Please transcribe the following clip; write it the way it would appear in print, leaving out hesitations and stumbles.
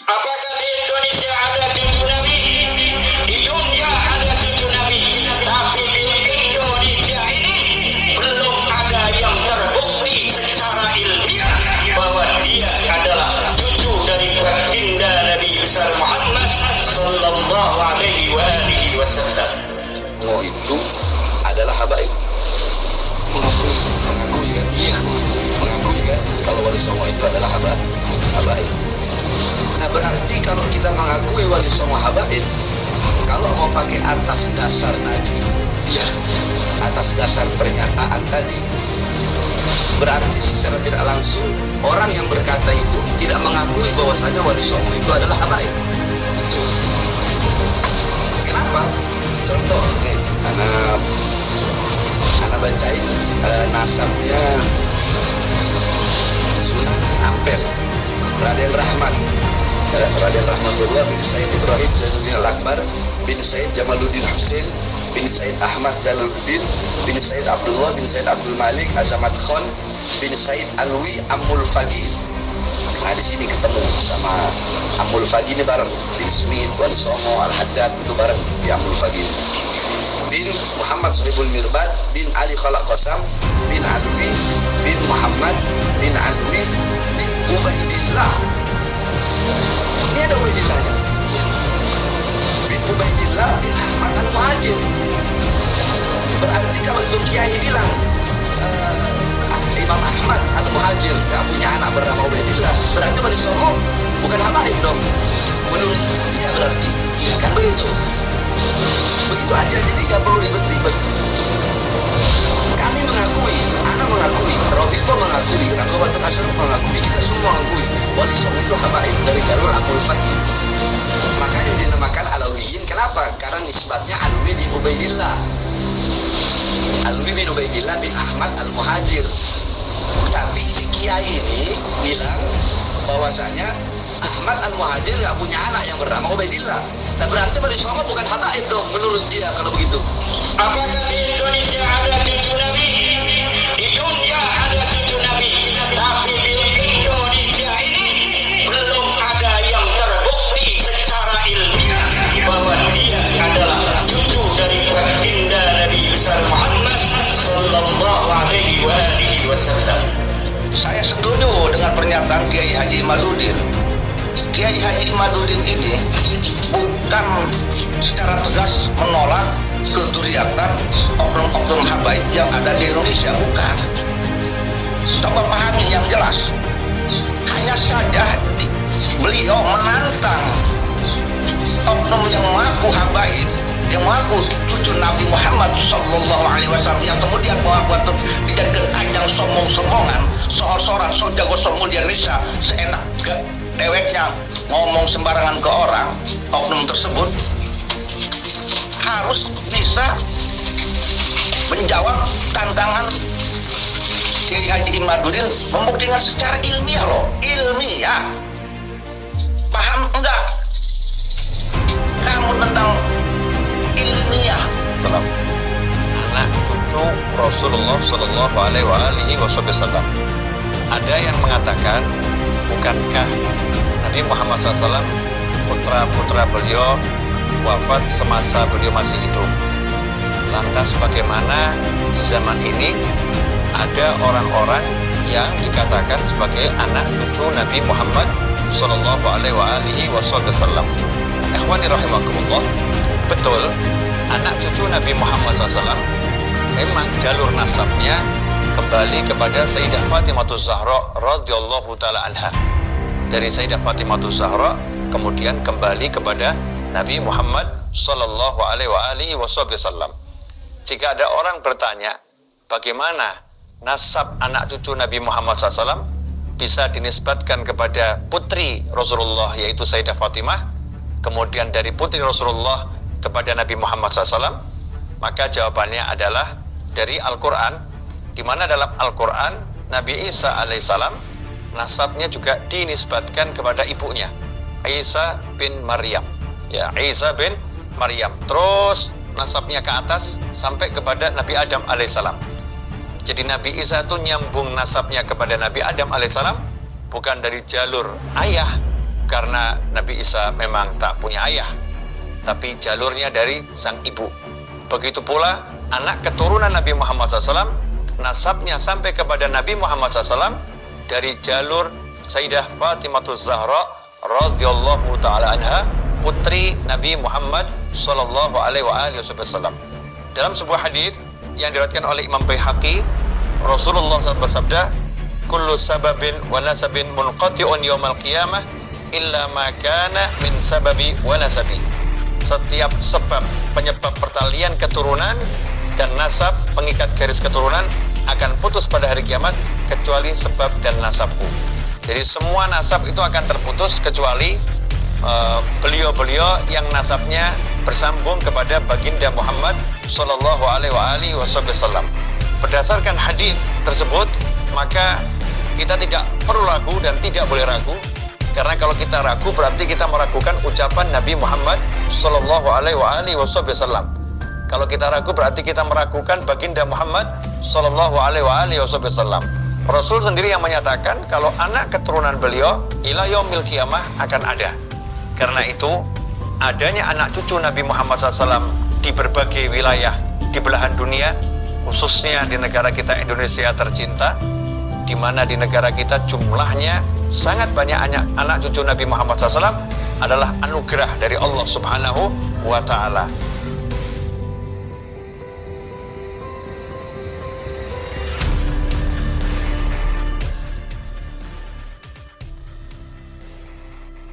Apakah di Indonesia ada cucu Nabi? Di dunia ada cucu Nabi, tapi di Indonesia ini belum ada yang terbukti secara ilmiah bahwa dia adalah cucu dari baginda Nabi besar Muhammad sallallahu alaihi wa alihi wasallam. Mau itu adalah habaib. Mengakui kan? Iya. Mengakui kan? Kalau Wali Songo itu adalah habaib. Nah berarti kalau kita mengakui Wali Songo habaib, kalau mau pakai atas dasar tadi, ya, atas dasar pernyataan tadi, berarti secara tidak langsung orang yang berkata itu tidak mengakui bahwasanya Wali Songo itu adalah habaib. Kenapa? Contoh nih, anak bacain nasabnya Sunan Ampel, Raden Rahmat, Raden Rahmatullah bin Said Ibrahim Zainuddin Al-Akbar bin Said Jamaluddin Hussein bin Said Ahmad Jalaluddin bin Said Abdullah bin Said Abdul Malik Azamat Khan bin Said Alwi Amul Fagi. Nah di sini ketemu sama Amul Fagi ini bareng bin Smith, Wali Songo, Al-Haddad itu bareng di Amul Fagi. Bin Muhammad Sohibul Mirbad bin Ali Khalaq Qasam bin Alwi bin Muhammad bin Alwi bin Ubaidillah. Ini ada Ubaidillahnya. Bin Ubaidillah bin Ahmad Al-Muhajir. Berarti kalau itu Kiai bilang Imam Ahmad Al-Muhajir gak punya anak bernama Ubaidillah, berarti Wali Songo bukan habaib dong menurut dia, berarti kan begitu aja, jadi gak perlu ribet-ribet. Kami mengakui, anak mengakui, Robito mengakui, Nahdlatul Asyaraf mengakui, kita semua mengakui Wali Songo itu habaib dari jalur Amul Fagi. Makanya dinamakan Alawiyin. Kenapa? Karena nisbatnya Alwi bin Ubaidillah, Alwi bin Ubaidillah bin Ahmad Al-Muhajir. Tapi si Kiai ini bilang bahwasanya Ahmad Al-Muhajir gak punya anak yang bernama Ubaidillah. Nah berarti Wali Songo bukan habaib dong menurut dia kalau begitu. Apakah di Indonesia ada cucu Nabi? Di dunia ada cucu Nabi, tapi di Indonesia ini belum ada yang terbukti secara ilmiah bahwa dia adalah cucu dari baginda Nabi besar Muhammad sallallahu alaihi wa alihi wasallam. Saya setuju dengan pernyataan Kiai Haji Imaduddin. Kiai Haji Imaduddin ini bukan secara tegas menolak keduriatan oknum-oknum habaib yang ada di Indonesia, bukan. Coba pahami yang jelas. Hanya saja beliau menantang oknum yang mengaku habaib, yang mengaku cucu Nabi Muhammad sallallahu alaihi wasallam, yang kemudian mengaku dijadikan ajang sombong-sombongan, soal-soal so jago sombong di Indonesia, seenak deweknya ngomong sembarangan ke orang. Oknum tersebut harus bisa menjawab tantangan Kiai Haji Imaduddin, membuktikan secara ilmiah loh, ilmiah. Paham enggak kamu tentang ilmiah? Anak cucu Rasulullah Sallallahu Alaihi Wasallam. Ada yang mengatakan, bukankah Nabi Muhammad SAW putra-putra beliau wafat semasa beliau masih hidup? Lantas bagaimana di zaman ini ada orang-orang yang dikatakan sebagai anak cucu Nabi Muhammad Sallallahu Alaihi Wasallam? Ikhwani rahimakumullah, betul, anak cucu Nabi Muhammad SAW memang jalur nasabnya kembali kepada Sayyidah Fatimah Zahra radhiyallahu taala anha. Dari Sayyidah Fatimah Zahra kemudian kembali kepada Nabi Muhammad sallallahu alaihi wasallam. Jika ada orang bertanya, bagaimana nasab anak cucu Nabi Muhammad SAW bisa dinisbatkan kepada putri Rasulullah, yaitu Sayyidah Fatimah, kemudian dari putri Rasulullah kepada Nabi Muhammad SAW, maka jawabannya adalah dari Al-Quran, di mana dalam Al-Quran Nabi Isa alaihissalam nasabnya juga dinisbatkan kepada ibunya, Isa bin Maryam. Ya, Isa bin Maryam. Terus nasabnya ke atas sampai kepada Nabi Adam alaihissalam. Jadi Nabi Isa itu nyambung nasabnya kepada Nabi Adam alaihissalam bukan dari jalur ayah karena Nabi Isa memang tak punya ayah, tapi jalurnya dari sang ibu. Begitu pula anak keturunan Nabi Muhammad SAW, nasabnya sampai kepada Nabi Muhammad SAW dari jalur Sayyidah Fatimahuz Zahra radhiyallahu taala anha, putri Nabi Muhammad sallallahu alaihi wasallam. Dalam sebuah hadis yang diriwayatkan oleh Imam Baihaqi, Rasulullah SAW bersabda, "Kullu sababin wa nasabin munqati'un yaumal qiyamah illa ma kana min sababi wa nasabi." Setiap sebab penyebab pertalian keturunan dan nasab, pengikat garis keturunan, akan putus pada hari kiamat kecuali sebab dan nasabku. Jadi semua nasab itu akan terputus kecuali beliau-beliau yang nasabnya bersambung kepada baginda Muhammad sallallahu alaihi wasallam. Berdasarkan hadis tersebut, maka kita tidak perlu ragu dan tidak boleh ragu, karena kalau kita ragu berarti kita meragukan ucapan Nabi Muhammad sallallahu alaihi wasallam. Kalau kita ragu berarti kita meragukan baginda Muhammad sallallahu alaihi wasallam. Rasul sendiri yang menyatakan kalau anak keturunan beliau ila yaumil qiyamah akan ada. Karena itu, adanya anak cucu Nabi Muhammad SAW di berbagai wilayah di belahan dunia, khususnya di negara kita Indonesia tercinta, di mana di negara kita jumlahnya sangat banyak anak cucu Nabi Muhammad SAW, adalah anugerah dari Allah Subhanahu wa Ta'ala.